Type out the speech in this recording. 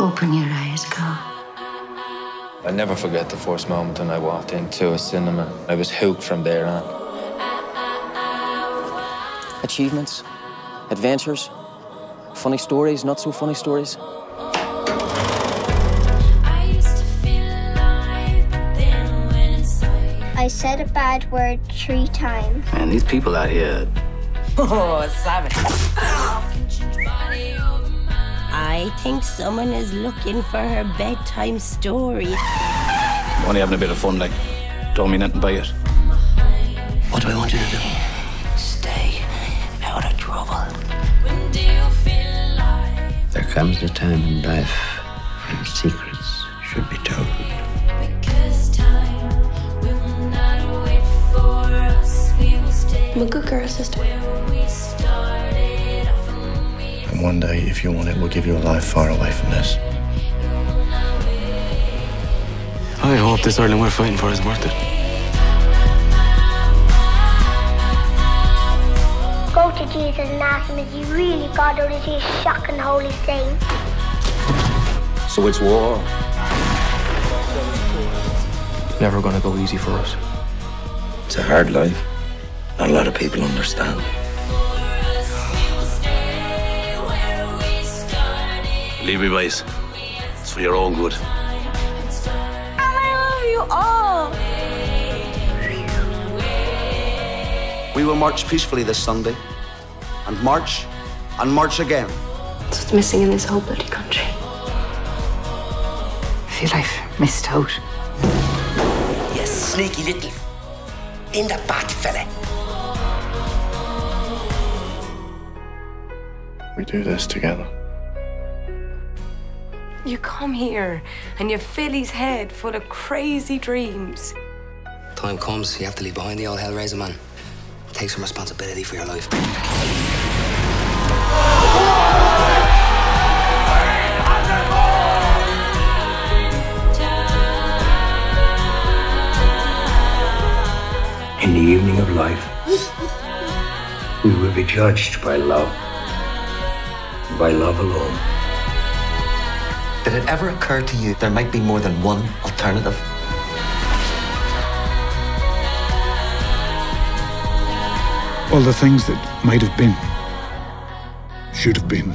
Open your eyes, Carl. I never forget the first moment when I walked into a cinema. I was hooked from there on. Achievements, adventures, funny stories, not so funny stories. I said a bad word 3 times. Man, these people out here. Oh, savage. I think someone is looking for her bedtime story. I'm only having a bit of fun, like. Don't mean nothing by it. What do I want you to do? Stay out of trouble. There comes a time in life when secrets should be told. I'm a good girl, sister. And one day, if you want it, we'll give you a life far away from this. I hope this Ireland we're fighting for is worth it. Go to Jesus and ask him, is he really God or is he a shocking holy saint? So it's war. Never gonna go easy for us. It's a hard life. Not a lot of people understand. Leave me, boys. It's for your own good. I love you all. We will march peacefully this Sunday, and march again. That's what's missing in this whole bloody country. I feel I've missed out. You sneaky little in the bat fella. We do this together. You come here and you fill his head full of crazy dreams. Time comes, you have to leave behind the old hellraiser, man. Take some responsibility for your life. In the evening of life, we will be judged by love. By love alone. Did it ever occur to you there might be more than one alternative? All the things that might have been, should have been.